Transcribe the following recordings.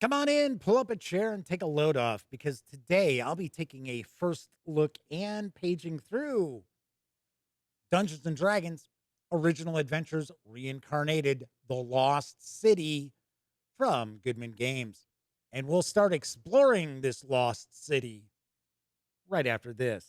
Come on in, pull up a chair, and take a load off because today I'll be taking a first look and paging through Dungeons and Dragons Original Adventures Reincarnated, The Lost City from Goodman Games. And we'll start exploring this lost city right after this.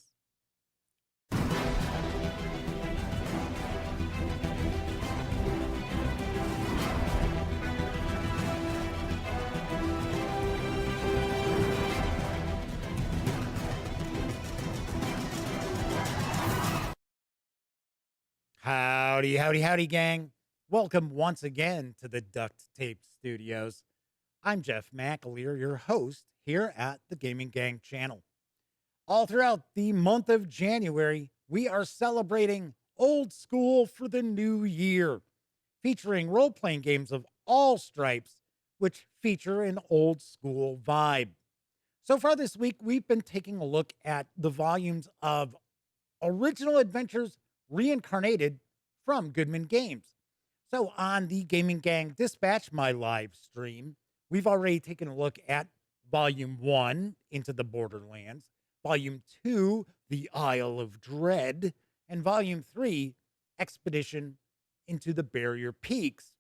Howdy, howdy, howdy, gang. Welcome once again to the Duct Tape Studios. I'm Jeff McAleer, your host here at the Gaming Gang channel. All throughout the month of January, we are celebrating Old School for the New Year, featuring role-playing games of all stripes, which feature an old school vibe. So far this week, we've been taking a look at the volumes of Original Adventures Reincarnated from Goodman Games. So on the Gaming Gang Dispatch, my live stream, we've already taken a look at Volume 1, Into the Borderlands, Volume 2, The Isle of Dread, and Volume 3, Expedition into the Barrier Peaks.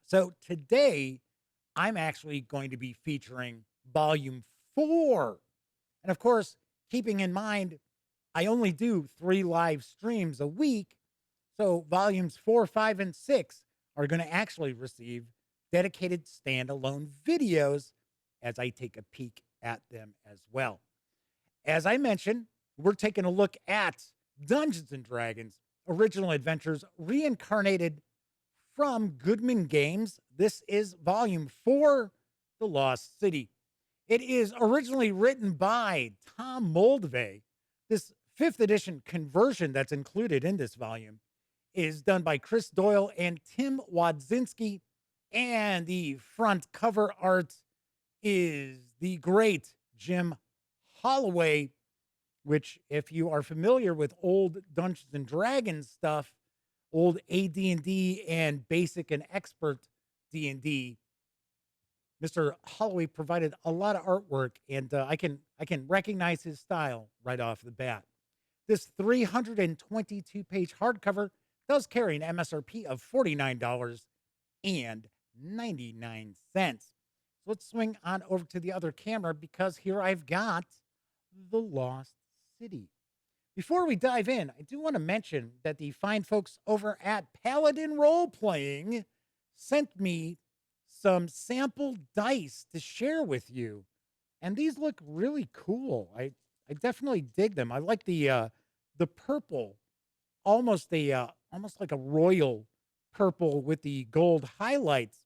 So today, I'm actually going to be featuring Volume 4. And of course, keeping in mind, I only do 3 live streams a week, so volumes 4, 5, and 6 are going to actually receive dedicated standalone videos as I take a peek at them as well. As I mentioned, we're taking a look at Dungeons and Dragons Original Adventures Reincarnated from Goodman Games. This is Volume 4, The Lost City. It is originally written by Tom Moldvay. This 5th edition conversion that's included in this volume is done by Chris Doyle and Tim Wadzinski, and the front cover art is the great Jim Holloway, which, if you are familiar with old Dungeons and Dragons stuff, old AD&D and basic and expert D&D, Mr. Holloway provided a lot of artwork, and I can recognize his style right off the bat. This 322-page hardcover does carry an MSRP of $49.99. So let's swing on over to the other camera because here I've got The Lost City. Before we dive in, I do want to mention that the fine folks over at Paladin Role Playing sent me some sample dice to share with you. And these look really cool. I definitely dig them. I like the purple, almost like a royal purple with the gold highlights.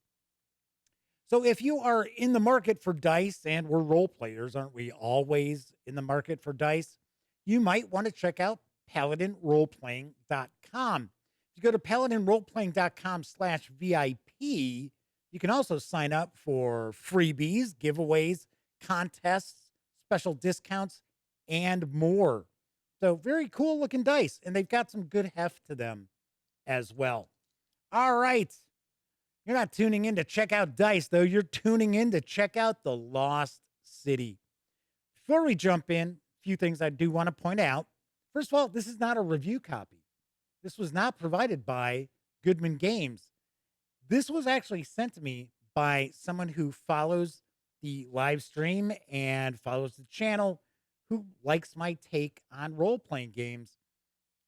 So if you are in the market for dice, and we're role players, aren't we always in the market for dice? You might want to check out paladinroleplaying.com. If you go to paladinroleplaying.com/VIP, you can also sign up for freebies, giveaways, contests, special discounts, and more. So very cool looking dice, and they've got some good heft to them as well. All right. You're not tuning in to check out dice, though. You're tuning in to check out The Lost City. Before we jump in, a few things I do want to point out. First of all, this is not a review copy. This was not provided by Goodman Games. This was actually sent to me by someone who follows the live stream and follows the channel, who likes my take on role-playing games.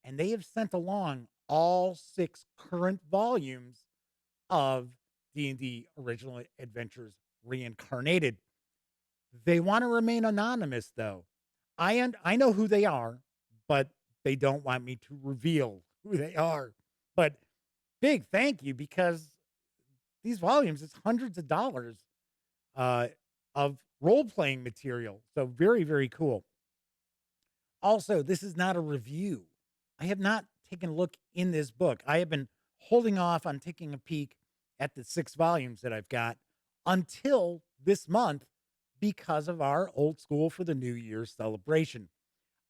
And they have sent along all 6 current volumes of D&D Original Adventures Reincarnated. They want to remain anonymous, though. I know who they are, but they don't want me to reveal who they are. But big thank you, because these volumes, it's hundreds of dollars of role-playing material. So very, very cool. Also, this is not a review. I have not taken a look in this book. I have been holding off on taking a peek at the 6 volumes that I've got until this month because of our Old School for the New Year celebration.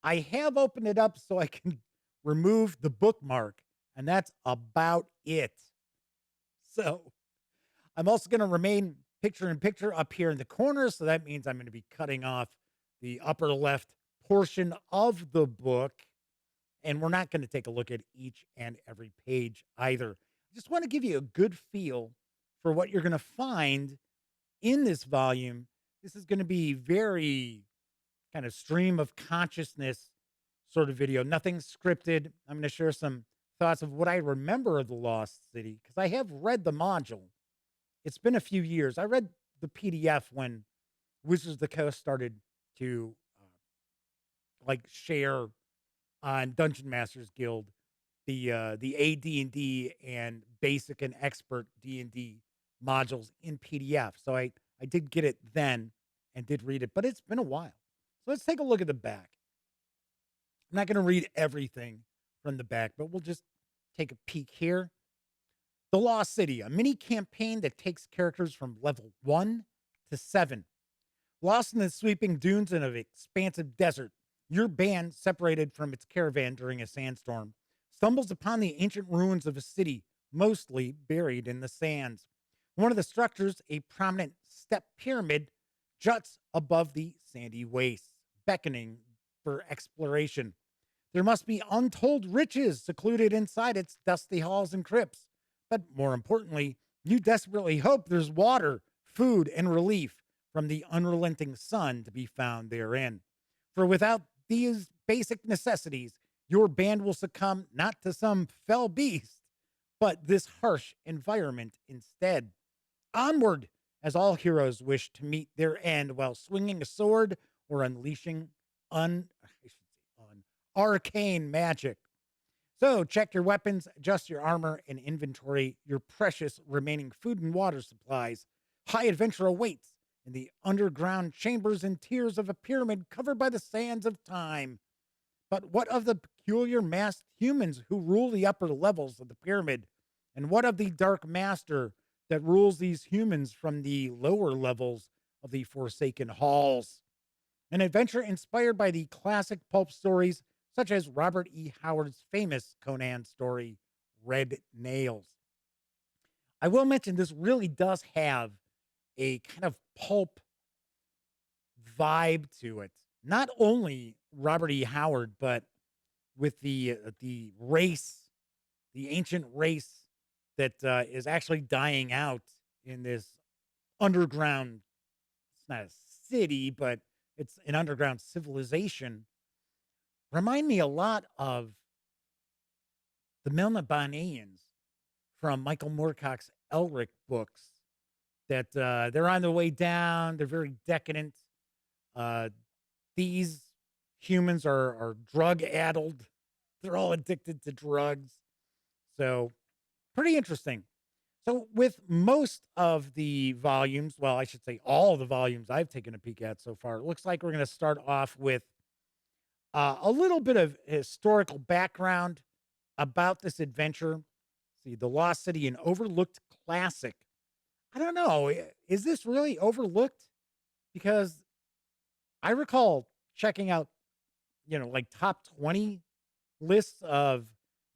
I have opened it up so I can remove the bookmark, and that's about it. So I'm also going to remain picture in picture up here in the corner. So that means I'm going to be cutting off the upper left portion of the book. And we're not going to take a look at each and every page either. I just want to give you a good feel for what you're going to find in this volume. This is going to be very kind of stream of consciousness sort of video, nothing scripted. I'm going to share some thoughts of what I remember of the Lost City because I have read the module. It's been a few years. I read the PDF when Wizards of the Coast started to like share on Dungeon Masters Guild the AD&D and basic and expert D&D modules in PDF. So I did get it then and did read it, but it's been a while. So let's take a look at the back. I'm not going to read everything from the back, but we'll just take a peek here. The Lost City, a mini campaign that takes characters from level 1 to 7. Lost in the sweeping dunes and of expansive desert, your band, separated from its caravan during a sandstorm, stumbles upon the ancient ruins of a city, mostly buried in the sands. One of the structures, a prominent step pyramid, juts above the sandy wastes, beckoning for exploration. There must be untold riches secluded inside its dusty halls and crypts. But more importantly, you desperately hope there's water, food, and relief from the unrelenting sun to be found therein. For without these basic necessities, your band will succumb not to some fell beast, but this harsh environment instead. Onward, as all heroes wish to meet their end while swinging a sword or unleashing arcane magic. So check your weapons, adjust your armor, and inventory your precious remaining food and water supplies. High adventure awaits in the underground chambers and tiers of a pyramid covered by the sands of time. But what of the peculiar masked humans who rule the upper levels of the pyramid? And what of the dark master that rules these humans from the lower levels of the Forsaken Halls? An adventure inspired by the classic pulp stories such as Robert E. Howard's famous Conan story, Red Nails. I will mention this really does have a kind of pulp vibe to it. Not only Robert E. Howard, but with the race, the ancient race that is actually dying out in this underground. It's not a city, but it's an underground civilization. Remind me a lot of the Melnibonéans from Michael Moorcock's Elric books. That they're on their way down. They're very decadent. These humans are drug addled. They're all addicted to drugs. So pretty interesting. So with most of the volumes, well, I should say all the volumes I've taken a peek at so far, it looks like we're going to start off with a little bit of historical background about this adventure. See, The Lost City, an overlooked classic. I don't know. Is this really overlooked? Because I recall checking out, like top 20 lists of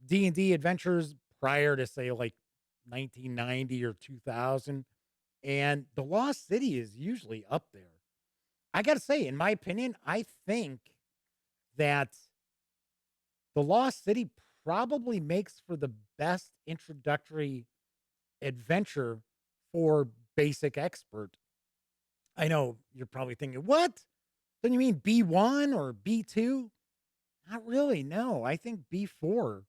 D&D adventures prior to, say, like 1990 or 2000. And The Lost City is usually up there. I got to say, in my opinion, I think that The Lost City probably makes for the best introductory adventure for basic expert. I know you're probably thinking, what? Don't you mean B1 or B2? Not really. No, I think B4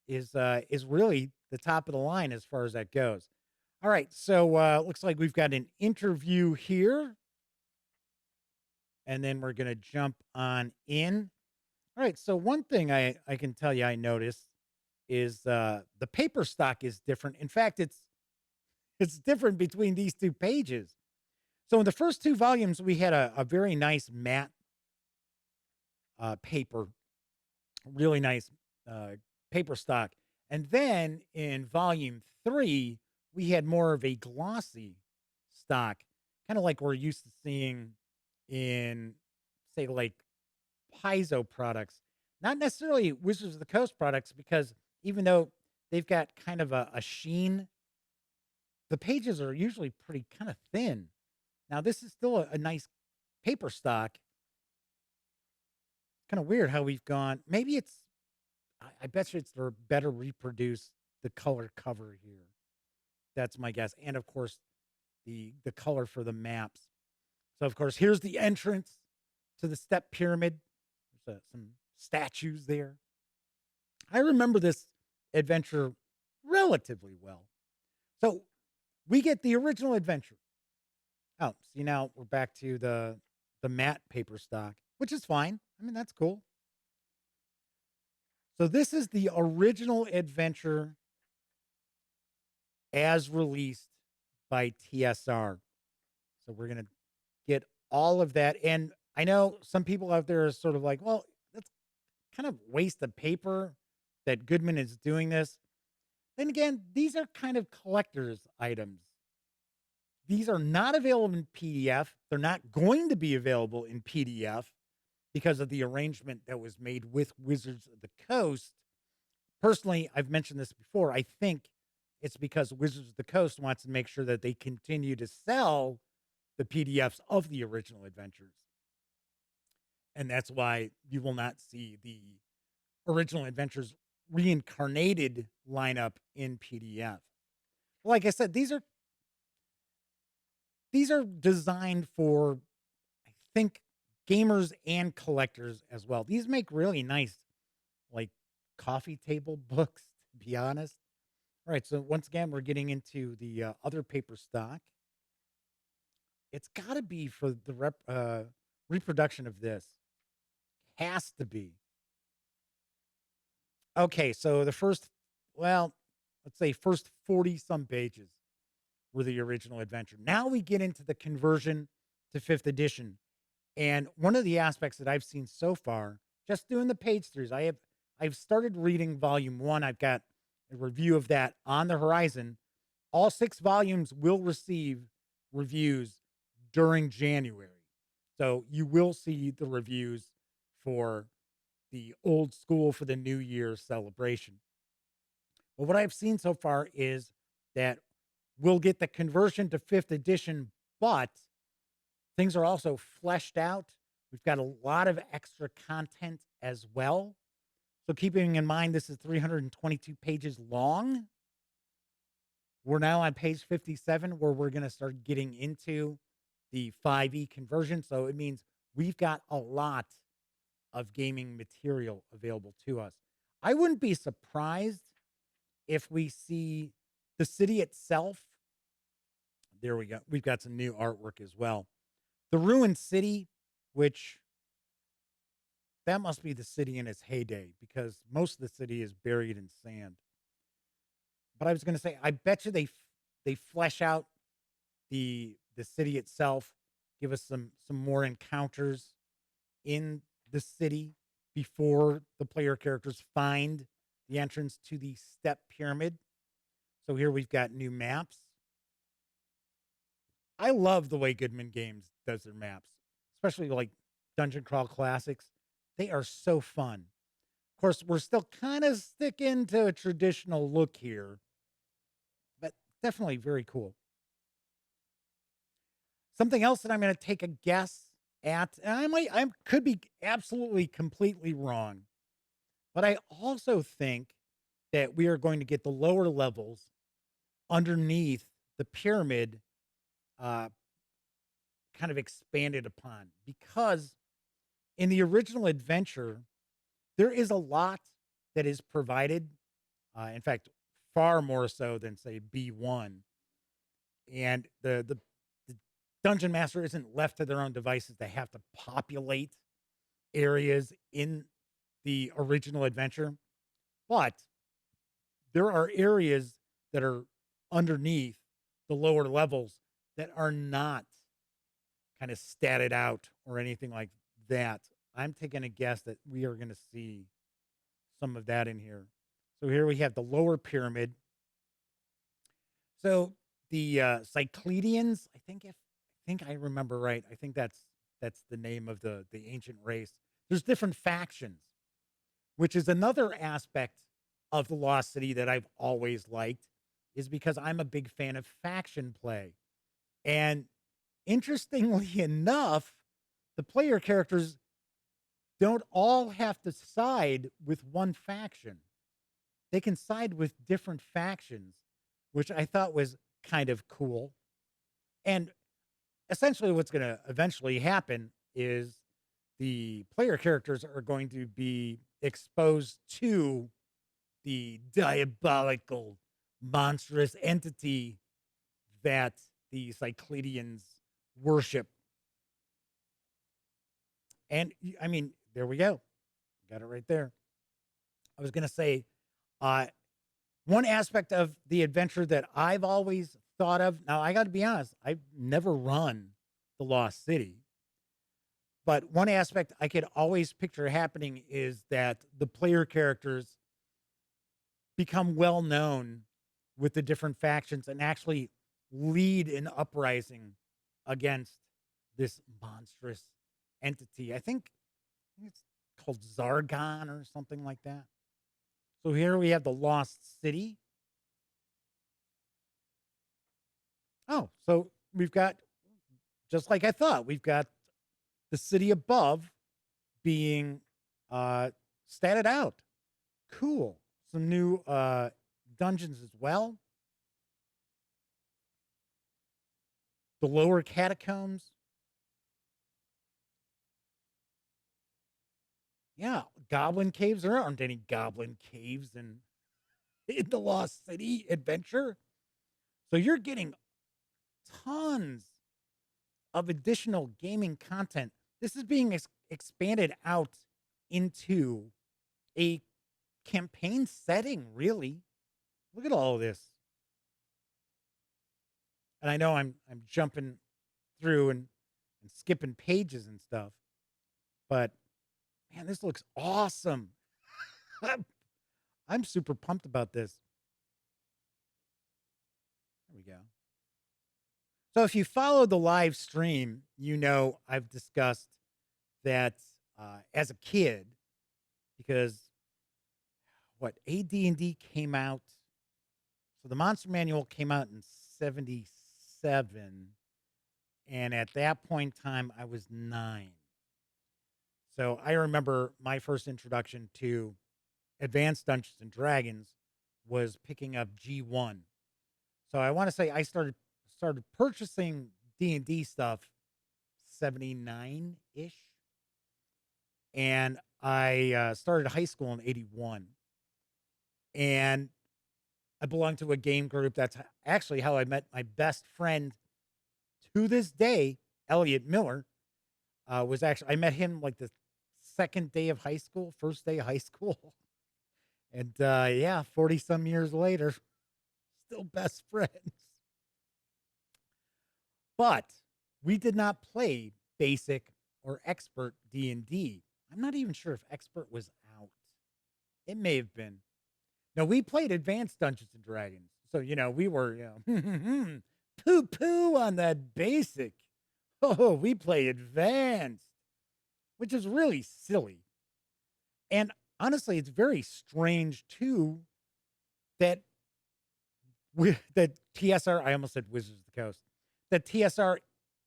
is really the top of the line as far as that goes. All right, so looks like we've got an interview here, and then we're gonna jump on in. All right, so one thing I can tell you I noticed is the paper stock is different. In fact, it's different between these two pages. So in the first two volumes, we had a very nice matte paper, really nice paper stock. And then in volume 3, we had more of a glossy stock, kind of like we're used to seeing in, say, like Paizo products. Not necessarily Wizards of the Coast products, because even though they've got kind of a sheen, the pages are usually pretty kind of thin. Now, this is still a nice paper stock. Kind of weird how we've gone. Maybe I bet you it's to better reproduce the color cover here. That's my guess. And of course, the color for the maps. So, of course, here's the entrance to the step pyramid. There's some statues there. I remember this adventure relatively well. So, we get the original adventure. Oh, see, now we're back to the matte paper stock, which is fine. I mean, that's cool. So, this is the original adventure as released by TSR. So, we're going to get all of that. And I know some people out there are sort of like, well, that's kind of waste of paper that Goodman is doing this. Then again, these are kind of collector's items. These are not available in PDF. They're not going to be available in PDF because of the arrangement that was made with Wizards of the Coast. Personally, I've mentioned this before. I think it's because Wizards of the Coast wants to make sure that they continue to sell the PDFs of the original adventures. And that's why you will not see the original adventures reincarnated lineup in PDF. Like I said, these are designed for, I think, gamers and collectors as well. These make really nice, like, coffee table books, to be honest. All right, so once again, we're getting into the other paper stock. It's got to be for the reproduction of this. Has to be. Okay, so the first, well, let's say first 40 some pages were the original adventure. Now we get into the conversion to 5th edition. And one of the aspects that I've seen so far, just doing the page throughs, I've started reading volume 1. I've got a review of that on the horizon. All 6 volumes will receive reviews during January. So you will see the reviews for the old school for the New Year celebration. But what I've seen so far is that we'll get the conversion to 5th edition, but things are also fleshed out. We've got a lot of extra content as well. So keeping in mind, this is 322 pages long. We're now on page 57 where we're going to start getting into the 5e conversion. So it means we've got a lot of gaming material available to us. I wouldn't be surprised if we see the city itself. There we go. We've got some new artwork as well. The ruined city, which that must be the city in its heyday because most of the city is buried in sand. But I was going to say, I bet you they flesh out the city itself, give us some more encounters in the city before the player characters find the entrance to the step pyramid. So here we've got new maps. I love the way Goodman Games does their maps, especially like Dungeon Crawl Classics. They are so fun. Of course, we're still kind of sticking to a traditional look here, but definitely very cool. Something else that I'm going to take a guess at, and I could be absolutely completely wrong, but I also think that we are going to get the lower levels underneath the pyramid kind of expanded upon, because in the original adventure, there is a lot that is provided. In fact, far more so than, say, B1. And the dungeon master isn't left to their own devices. They have to populate areas in the original adventure. But there are areas that are underneath the lower levels that are not kind of statted out or anything like that. I'm taking a guess that we are going to see some of that in here. So here we have the lower pyramid. So the Cycladians, I think I remember right. I think that's the name of the ancient race. There's different factions, which is another aspect of the Lost City that I've always liked, is because I'm a big fan of faction play. And interestingly enough, the player characters don't all have to side with one faction. They can side with different factions, which I thought was kind of cool. And essentially, what's going to eventually happen is the player characters are going to be exposed to the diabolical, monstrous entity that the Cycladians worship. And I mean, there we go. Got it right there. I was going to say, uh, one aspect of the adventure that I've always thought of. Now, I got to be honest, I've never run the Lost City. But one aspect I could always picture happening is that the player characters become well known with the different factions and actually lead an uprising against this monstrous entity. I think it's called Zargon or something like that. So here we have the Lost City. Oh, so we've got, just like I thought, we've got the city above being statted out. Cool. Some new dungeons as well. The lower catacombs. Yeah, goblin caves. There aren't any goblin caves in the Lost City adventure. So you're getting tons of additional gaming content. This is being expanded out into a campaign setting, really. Look at all of this. And I know I'm jumping through and skipping pages and stuff, but man, this looks awesome. I'm super pumped about this. There we go. So if you follow the live stream, you know I've discussed that as a kid, because what AD&D came out, so the Monster Manual came out in 77, and at that point in time, I was 9. So I remember my first introduction to Advanced Dungeons and Dragons was picking up G1. So I want to say I started purchasing D&D stuff 79 ish, and I started high school in 81, and I belonged to a game group. That's actually how I met my best friend to this day, Elliot Miller. I met him like the second day of high school, first day of high school. And yeah, 40 some years later, still best friends. But we did not play basic or expert D&D. I'm not even sure if expert was out. It may have been. No, we played advanced Dungeons and Dragons. So, we were, poo poo on that basic. Oh, we play advanced, which is really silly. And honestly, it's very strange too that that TSR, I almost said Wizards of the Coast, that TSR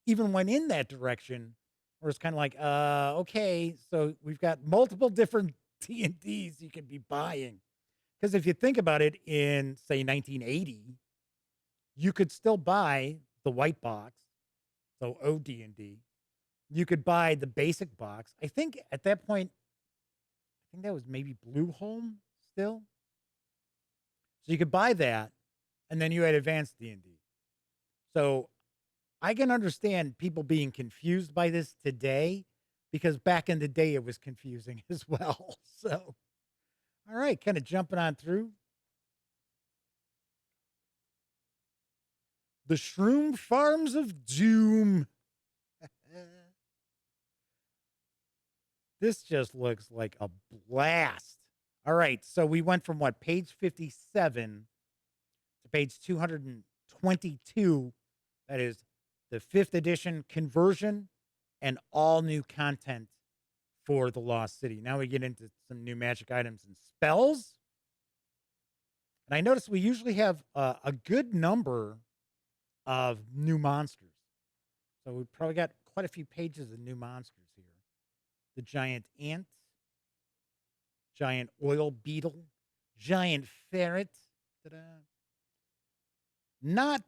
even went in that direction, where it's kind of like, okay, so we've got multiple different D&Ds you could be buying. Because if you think about it, in say 1980, you could still buy the white box, so OD&D. You could buy the basic box. I think at that point, I think that was maybe Blueholme still. So you could buy that, and then you had advanced D&D. So I can understand people being confused by this today, because back in the day it was confusing as well. So, all right, kind of jumping on through. The Shroom Farms of Doom. This just looks like a blast. All right, so we went from what, page 57 to page 222. That is the 5th edition conversion and all new content for the Lost City. Now we get into some new magic items and spells. And I noticed we usually have a good number of new monsters. So we probably got quite a few pages of new monsters here. The giant ant, giant oil beetle, giant ferret. Ta-da. Not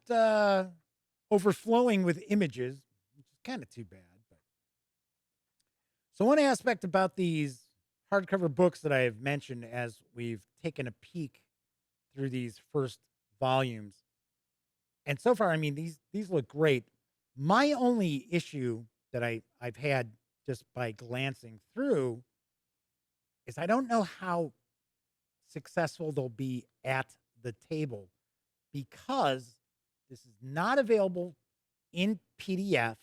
overflowing with images, which is kind of too bad. But so one aspect about these hardcover books that I have mentioned as we've taken a peek through these first volumes, and so far, I mean, these look great. My only issue that I've had just by glancing through is I don't know how successful they'll be at the table because this is not available in PDF,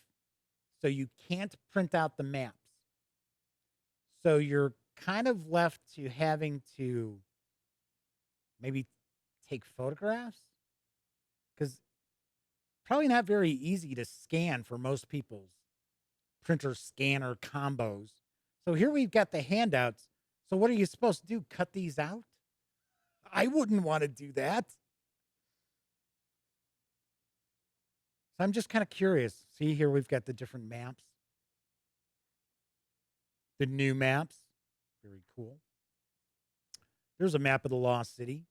so you can't print out the maps. So you're kind of left to having to maybe take photographs because probably not very easy to scan for most people's printer scanner combos. So here we've got the handouts. So what are you supposed to do? Cut these out? I wouldn't want to do that. So I'm just kind of curious. See, here we've got the different maps, the new maps. Very cool. There's a map of the Lost City.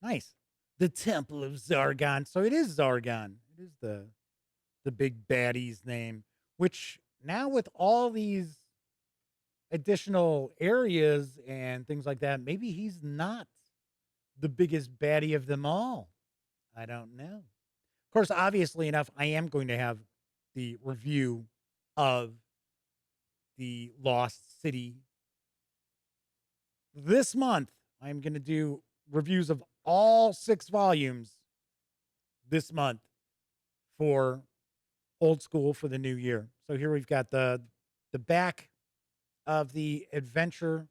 Nice. The Temple of Zargon. So it is Zargon. It is the big baddie's name, which now with all these additional areas and things like that, maybe he's not the biggest baddie of them all. I don't know. Of course, obviously enough, I am going to have the review of the Lost City this month. I'm going to do reviews of all 6 volumes this month for Old School for the new year. So here we've got the back of the adventure,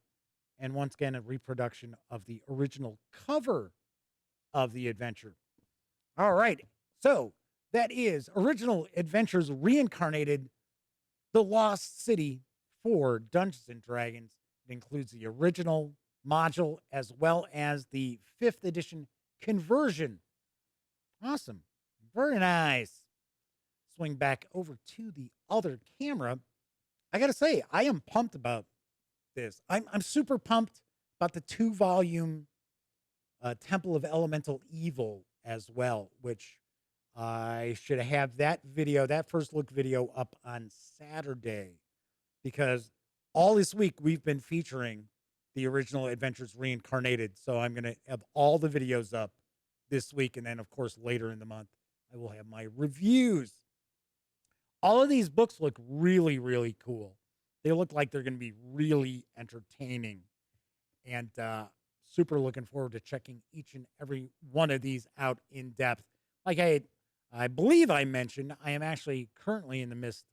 and once again a reproduction of the original cover of the adventure. All right. So that is Original Adventures Reincarnated, The Lost City for Dungeons and Dragons. It includes the original module as well as the 5th edition conversion. Awesome. Very nice. Swing back over to the other camera. I got to say, I am pumped about this. I'm super pumped about the 2-volume Temple of Elemental Evil as well, which I should have that video, that first look video up on Saturday, because all this week we've been featuring the Original Adventures Reincarnated. So I'm going to have all the videos up this week. And then, of course, later in the month, I will have my reviews. All of these books look really, really cool. They look like they're going to be really entertaining. And super looking forward to checking each and every one of these out in depth. Like I believe I mentioned, I am actually currently in the midst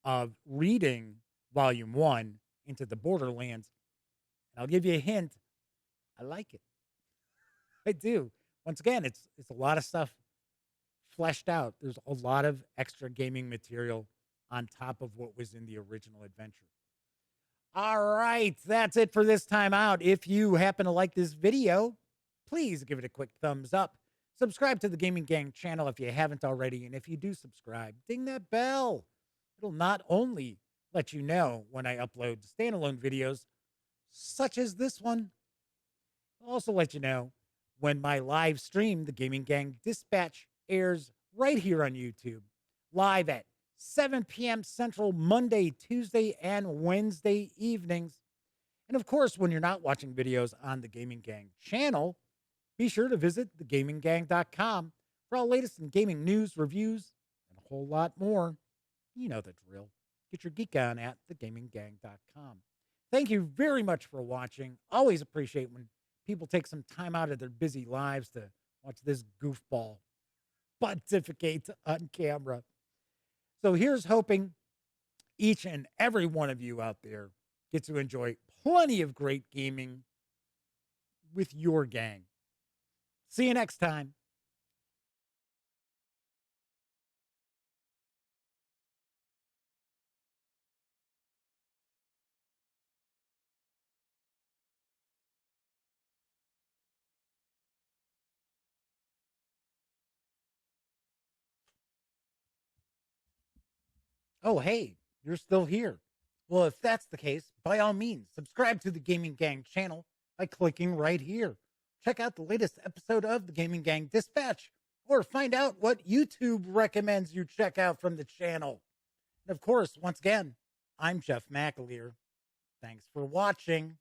of reading Volume 1, Into the Borderlands. And I'll give you a hint. I like it. I do. Once again, it's a lot of stuff fleshed out. There's a lot of extra gaming material on top of what was in the original adventure. All right, that's it for this time out. If you happen to like this video, please give it a quick thumbs up. Subscribe to the Gaming Gang channel if you haven't already. And if you do subscribe, ding that bell. It'll not only let you know when I upload standalone videos, such as this one, it'll also let you know when my live stream, the Gaming Gang Dispatch, airs right here on YouTube, live at 7 p.m. Central, Monday, Tuesday, and Wednesday evenings. And of course, when you're not watching videos on the Gaming Gang channel, be sure to visit thegaminggang.com for all latest in gaming news, reviews, and a whole lot more. You know the drill. Get your geek on at thegaminggang.com. Thank you very much for watching. Always appreciate when people take some time out of their busy lives to watch this goofball pontificate on camera. So here's hoping each and every one of you out there get to enjoy plenty of great gaming with your gang. See you next time. Oh, hey, you're still here. Well, if that's the case, by all means, subscribe to the Gaming Gang channel by clicking right here. Check out the latest episode of the Gaming Gang Dispatch, or find out what YouTube recommends you check out from the channel. And of course, once again, I'm Jeff McAleer. Thanks for watching.